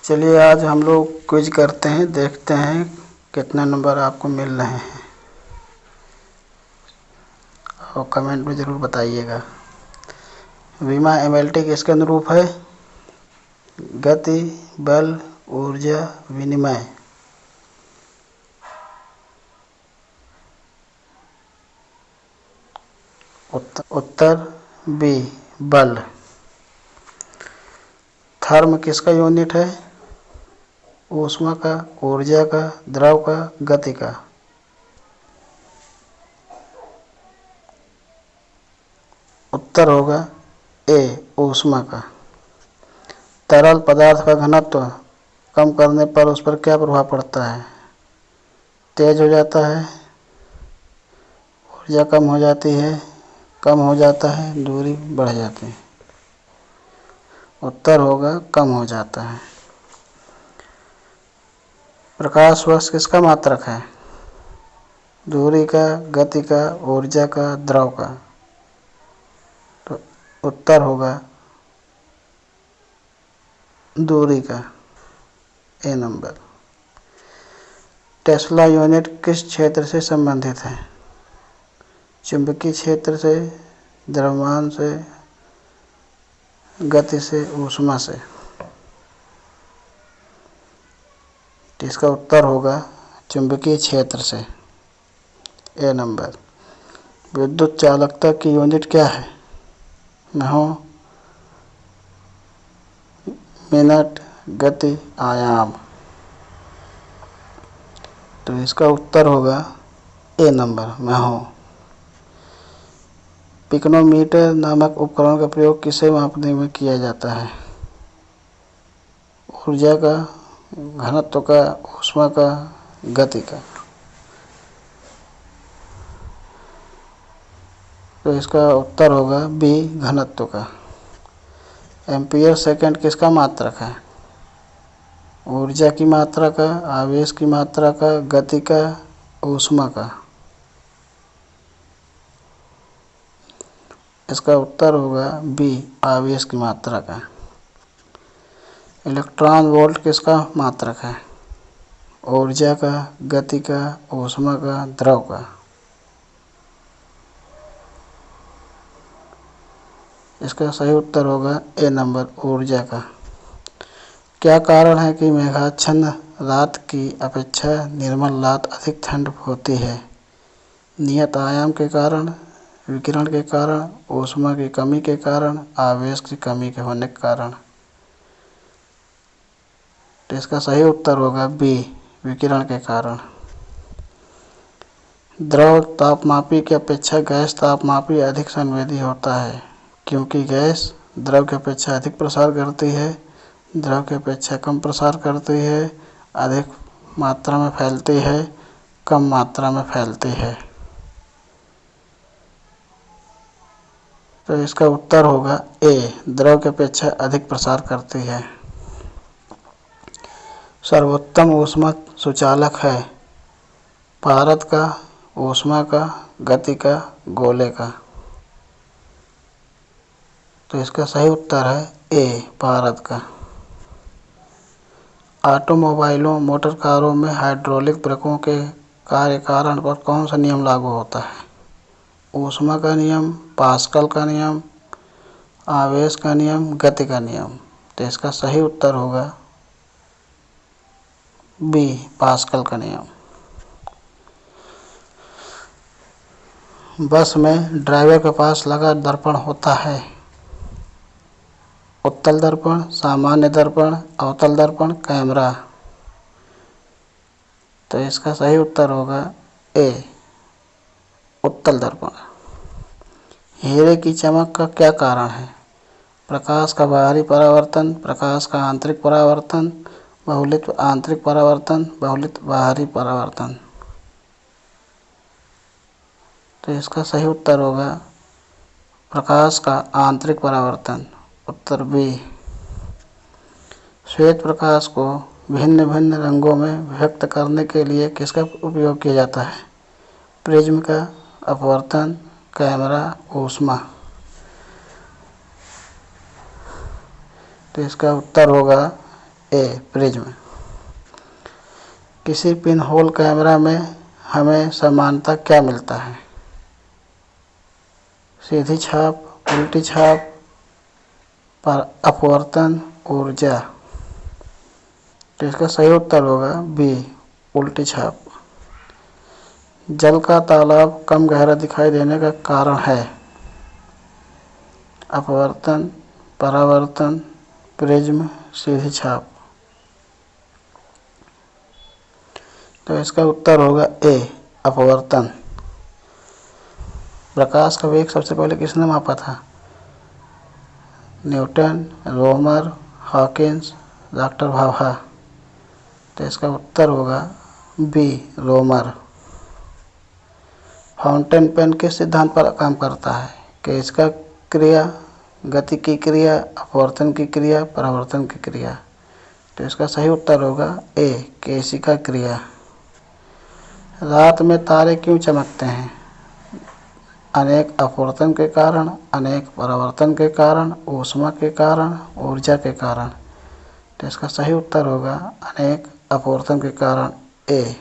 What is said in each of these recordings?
चलिए आज हम लोग क्विज करते हैं, देखते हैं कितने नंबर आपको मिल रहे हैं और कमेंट में ज़रूर बताइएगा। विमा एमएलटी किसके अनुरूप है? गति, बल, ऊर्जा, विनिमय। उत्तर बी, बल। थर्म किसका यूनिट है? ऊष्मा का, ऊर्जा का, द्रव का, गति का। उत्तर होगा ए, ऊष्मा का। तरल पदार्थ का घनत्व कम करने पर उस पर क्या प्रभाव पड़ता है? तेज हो जाता है, ऊर्जा कम हो जाती है, कम हो जाता है, दूरी बढ़ जाती है। उत्तर होगा कम हो जाता है। प्रकाश वर्ष किसका मात्रक है? दूरी का, गति का, ऊर्जा का, द्रव का। तो उत्तर होगा दूरी का, ए नंबर। टेस्ला यूनिट किस क्षेत्र से संबंधित है? चुंबकीय क्षेत्र से, द्रव्यमान से, गति से, ऊष्मा से। इसका उत्तर होगा चुंबकीय क्षेत्र से, ए नंबर। विद्युत चालकता की यूनिट क्या है? महो, मिनट, गति, आयाम। तो इसका उत्तर होगा ए नंबर, महो। पिकोनोमीटर नामक उपकरण का प्रयोग किसे मापने में किया जाता है? ऊर्जा का, घनत्व का, ऊष्मा का, गति का। तो इसका उत्तर होगा बी, घनत्व का। एम्पियर सेकंड किसका मात्रक है? ऊर्जा की मात्रा का, आवेश की मात्रा का, गति का, ऊष्मा का। इसका उत्तर होगा बी, आवेश की मात्रा का। इलेक्ट्रॉन वोल्ट किसका मात्रक है? ऊर्जा का, गति का, ऊष्मा का, द्रव का। इसका सही उत्तर होगा ए नंबर, ऊर्जा का। क्या कारण है कि मेघाच्छन्न रात की अपेक्षा निर्मल रात अधिक ठंड होती है? नियत आयाम के कारण, विकिरण के कारण, ऊष्मा की कमी के कारण, आवेश की कमी के होने के कारण। तो इसका सही उत्तर होगा बी, विकिरण के कारण। द्रव तापमापी की अपेक्षा गैस तापमापी अधिक संवेदी होता है, क्योंकि गैस द्रव की अपेक्षा अधिक प्रसार करती है, द्रव की अपेक्षा कम प्रसार करती है, अधिक मात्रा में फैलती है, कम मात्रा में फैलती है। तो इसका उत्तर होगा ए, द्रव की अपेक्षा अधिक प्रसार करती है। सर्वोत्तम ऊष्मा सुचालक है? भारत का, ऊष्मा का, गति का, गोले का। तो इसका सही उत्तर है ए, भारत का। ऑटोमोबाइलों, मोटर कारों में हाइड्रोलिक ब्रेकों के कार्य कारण पर कौन सा नियम लागू होता है? ऊष्मा का नियम, पास्कल का नियम, आवेश का नियम, गति का नियम। तो इसका सही उत्तर होगा बी, पास्कल का नियम। बस में ड्राइवर के पास लगा दर्पण होता है? उत्तल दर्पण, सामान्य दर्पण, अवतल दर्पण, कैमरा। तो इसका सही उत्तर होगा ए, उत्तल दर्पण। हीरे की चमक का क्या कारण है? प्रकाश का बाहरी परावर्तन, प्रकाश का आंतरिक परावर्तन, बहुलित आंतरिक परावर्तन, बहुलित बाहरी परावर्तन। तो इसका सही उत्तर होगा प्रकाश का आंतरिक परावर्तन, उत्तर बी। श्वेत प्रकाश को भिन्न भिन्न रंगों में व्यक्त करने के लिए किसका उपयोग किया जाता है? प्रिज्म का, अपवर्तन, कैमरा, ऊष्मा। तो इसका उत्तर होगा ए प्रिज्म। किसी पिन होल कैमरा में हमें समानता क्या मिलता है? सीधी छाप, उल्टी छाप, पर अपवर्तन, ऊर्जा। तो इसका सही उत्तर होगा बी उल्टी छाप। जल का तालाब कम गहरा दिखाई देने का कारण है? अपवर्तन, परावर्तन, प्रिज्म, सीधी छाप। तो इसका उत्तर होगा ए अपवर्तन। प्रकाश का वेग सबसे पहले किसने मापा था? Newton, Roemer, Hawkins, doctor Bhabha. तो इसका उत्तर होगा बी रोमर। फाउंटेन पेन किस सिद्धांत पर काम करता है? कि इसका क्रिया, गति की क्रिया, अपवर्तन की क्रिया, परावर्तन की क्रिया। तो इसका सही उत्तर होगा ए केशिका क्रिया। रात में तारे क्यों चमकते हैं? अनेक अपवर्तन के कारण, अनेक परावर्तन के कारण, ऊष्मा के कारण, ऊर्जा के कारण। तो इसका सही उत्तर होगा अनेक अपवर्तन के कारण ए।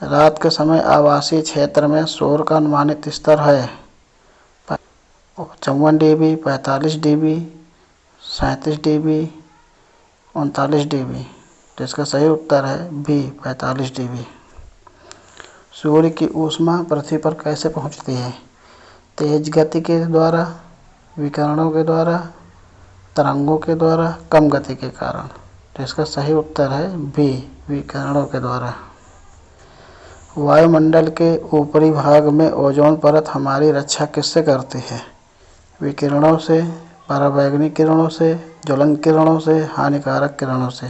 रात के समय आवासीय क्षेत्र में शोर का अनुमानित स्तर है 54 dB, 45 dB, 37 dB, 39 dB। तो इसका सही उत्तर है बी 45 dB। सूर्य की ऊष्मा पृथ्वी पर कैसे पहुंचती है? तेज गति के द्वारा, विकिरणों के द्वारा, तरंगों के द्वारा, कम गति के कारण। तो इसका सही उत्तर है बी विकिरणों के द्वारा। वायुमंडल के ऊपरी भाग में ओजोन परत हमारी रक्षा किससे करती है? विकिरणों से, पराबैंगनी किरणों से, ज्वलन किरणों से, हानिकारक किरणों से।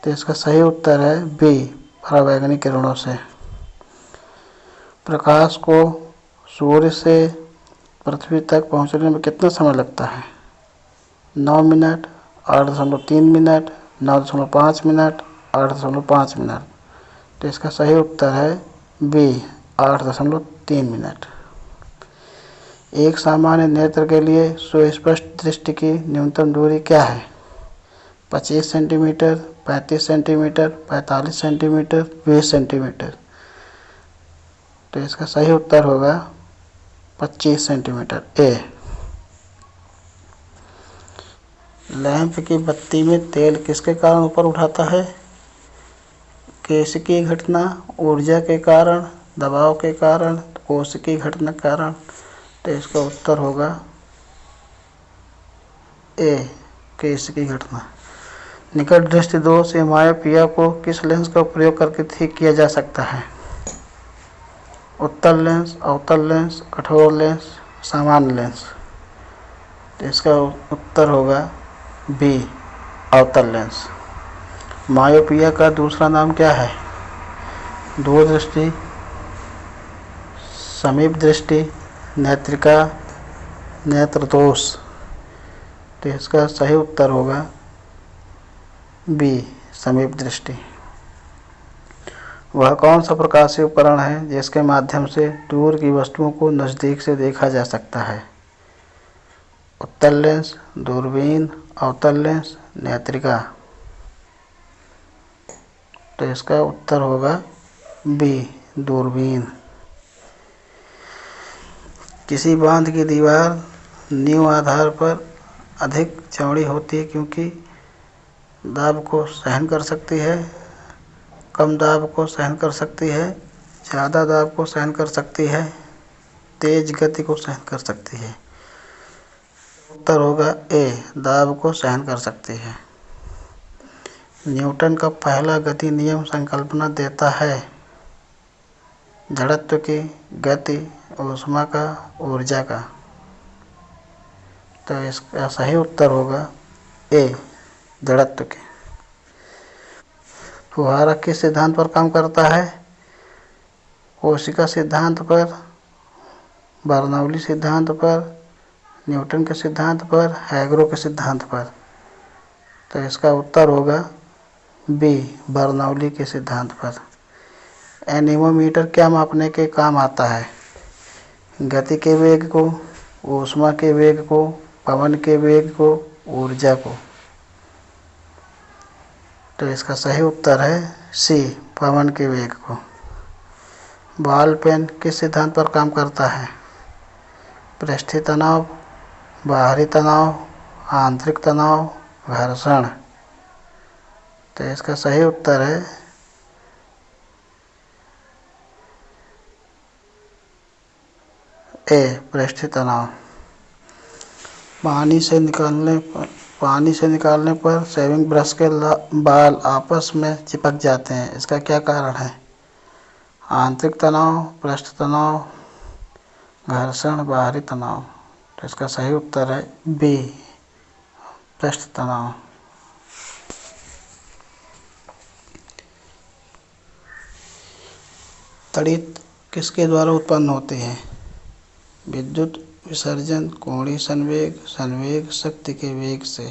तो इसका सही उत्तर है बी पराबैंगनी किरणों से। प्रकाश को सूर्य से पृथ्वी तक पहुंचने में कितना समय लगता है? 9 मिनट, 8.3 मिनट, 9.5 मिनट, 8.5 मिनट। तो इसका सही उत्तर है बी 8.3 मिनट। एक सामान्य नेत्र के लिए सुस्पष्ट दृष्टि की न्यूनतम दूरी क्या है? 25 सेंटीमीटर, 35 सेंटीमीटर, 45 सेंटीमीटर, 20 सेंटीमीटर। तो इसका सही उत्तर होगा 25 सेंटीमीटर ए। लैंप की बत्ती में तेल किसके कारण ऊपर उठाता है? केशिकीय घटना, ऊर्जा के कारण, दबाव के कारण, कोशिकीय घटना के कारण। तो इसका उत्तर होगा ए केशिकीय घटना। निकट दृष्टि दोष से मायोपिया को किस लेंस का प्रयोग करके ठीक किया जा सकता है? उत्तल लेंस, अवतल लेंस, कठोर लेंस, सामान्य लेंस। तो इसका उत्तर होगा बी अवतल लेंस। मायोपिया का दूसरा नाम क्या है? दूरदृष्टि, समीप दृष्टि, नेत्रिका, नेत्र दोष। तो इसका सही उत्तर होगा बी समीप दृष्टि। वह कौन सा प्रकाशीय उपकरण है जिसके माध्यम से दूर की वस्तुओं को नज़दीक से देखा जा सकता है? उत्तल लेंस, दूरबीन, अवतल लेंस, नेत्रिका। तो इसका उत्तर होगा बी दूरबीन। किसी बांध की दीवार नींव आधार पर अधिक चौड़ी होती है क्योंकि दाब को सहन कर सकती है, कम दाब को सहन कर सकती है, ज़्यादा दाब को सहन कर सकती है, तेज गति को सहन कर सकती है। उत्तर होगा ए दाब को सहन कर सकती है। न्यूटन का पहला गति नियम संकल्पना देता है जड़त्व की, गति, ऊष्मा का, ऊर्जा का। तो इसका सही उत्तर होगा ए जड़त्व के। फुहारा किस सिद्धांत पर काम करता है? कोशिका सिद्धांत पर, बर्नौली सिद्धांत पर, न्यूटन के सिद्धांत पर, हैग्रो के सिद्धांत पर। तो इसका उत्तर होगा बी बर्नौली के सिद्धांत पर। एनीमोमीटर क्या मापने के काम आता है? गति के वेग को, ऊष्मा के वेग को, पवन के वेग को, ऊर्जा को। तो इसका सही उत्तर है सी, पवन के वेग को। बॉल पेन किस सिद्धांत पर काम करता है? पृष्ठीय तनाव, बाहरी तनाव, आंतरिक तनाव, घर्षण। तो इसका सही उत्तर है ए, पृष्ठीय तनाव। पानी से निकालने पर शेविंग ब्रश के बाल आपस में चिपक जाते हैं, इसका क्या कारण है? आंतरिक तनाव, पृष्ठ तनाव, घर्षण, बाहरी तनाव। तो इसका सही उत्तर है बी, पृष्ठ तनाव। तड़ित किसके द्वारा उत्पन्न होते हैं? विद्युत विसर्जन, कोणीय संवेग, संवेग शक्ति के वेग से।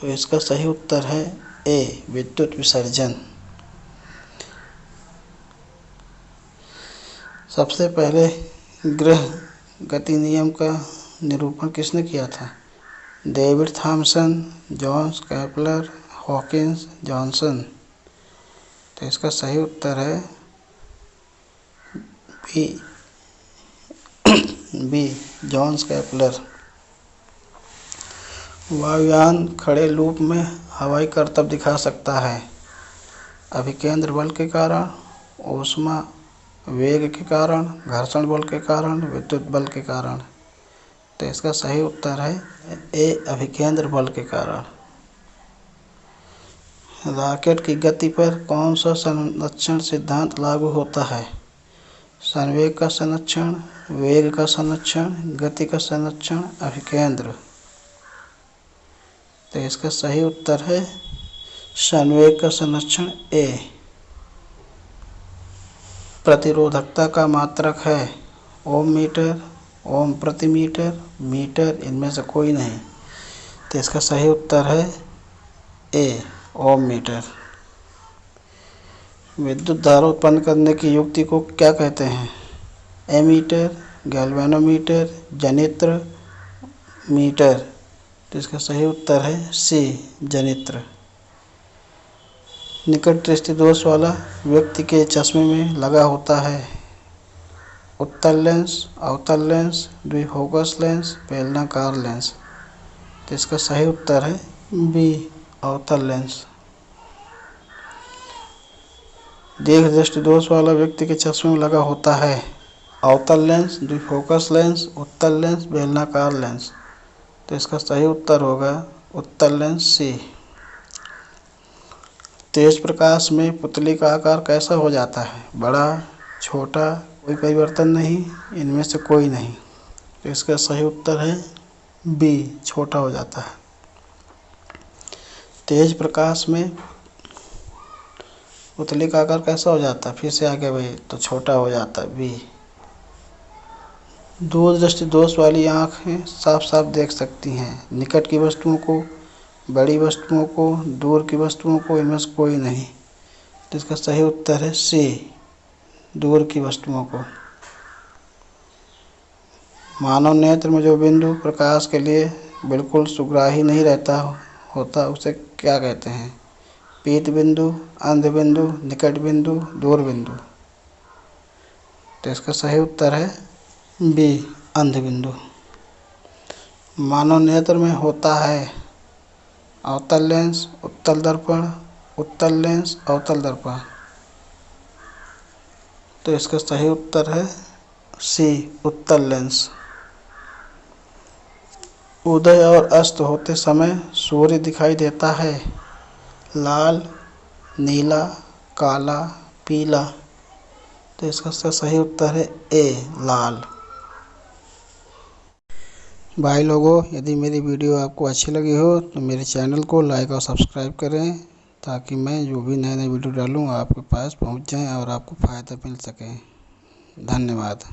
तो इसका सही उत्तर है ए, विद्युत विसर्जन। सबसे पहले ग्रह गति नियम का निरूपण किसने किया था? David Thomson, Johns Kepler, Hawkins, Johnson. तो इसका सही उत्तर है बी, जॉन्स केपलर। वायुयान खड़े लूप में हवाई करतब दिखा सकता है। अभिकेंद्र बल के कारण, ऊष्मा वेग के कारण, घर्षण बल के कारण, विद्युत बल के कारण। तो इसका सही उत्तर है ए, अभिकेंद्र बल के कारण। रॉकेट की गति पर कौन सा संरक्षण सिद्धांत लागू होता है? संवेग का संरक्षण, वेग का संरक्षण, गति का संरक्षण, अभिकेंद्र। तो इसका सही उत्तर है संवेग का संरक्षण ए। प्रतिरोधकता का मात्रक है ओम मीटर, ओम प्रति मीटर, मीटर, इनमें से कोई नहीं। तो इसका सही उत्तर है ए, ओम मीटर। विद्युत धारा उत्पन्न करने की युक्ति को क्या कहते हैं? एमीटर, गैल्वेनोमीटर, जनित्र, मीटर। तो इसका सही उत्तर है सी, जनित्र। निकट दृष्टि दोष वाला व्यक्ति के चश्मे में लगा होता है उत्तल लेंस, अवतल लेंस, द्विफोकस लेंस, बेलनाकार लेंस। तो इसका सही उत्तर है बी, अवतल लेंस। दीर्घ दृष्टि दोष वाला व्यक्ति के चश्मे में लगा होता है अवतल लेंस, द्विफोकस लेंस, उत्तल लेंस, बेलनाकार लेंस। तो इसका सही उत्तर होगा उत्तल लेंस सी। तेज प्रकाश में पुतली का आकार कैसा हो जाता है? बड़ा, छोटा, कोई परिवर्तन नहीं, इनमें से कोई नहीं। तो इसका सही उत्तर है बी, छोटा हो जाता है। तेज प्रकाश में पुतली का आकार कैसा हो जाता है? फिर से आगे भाई, तो छोटा हो जाता है, बी। दूर दृष्टि दोष वाली आँखें साफ साफ देख सकती हैं निकट की वस्तुओं को, बड़ी वस्तुओं को, दूर की वस्तुओं को, इनमें से कोई नहीं। तो इसका सही उत्तर है सी, दूर की वस्तुओं को। मानव नेत्र में जो बिंदु प्रकाश के लिए बिल्कुल सुग्राही नहीं रहता होता उसे क्या कहते हैं? पीत बिंदु, अंध बिंदु, निकट बिंदु, दूर बिंदु। तो इसका सही उत्तर है बी, अंध बिंदु। मानव नेत्र में होता है अवतल लेंस, उत्तल दर्पण, उत्तल लेंस, अवतल दर्पण। तो इसका सही उत्तर है सी, उत्तल लेंस। उदय और अस्त होते समय सूर्य दिखाई देता है लाल, नीला, काला, पीला। तो इसका सही उत्तर है ए, लाल। भाई लोगों, यदि मेरी वीडियो आपको अच्छी लगी हो तो मेरे चैनल को लाइक और सब्सक्राइब करें ताकि मैं जो भी नए नए वीडियो डालूँ आपके पास पहुंच जाएं और आपको फ़ायदा मिल सके। धन्यवाद।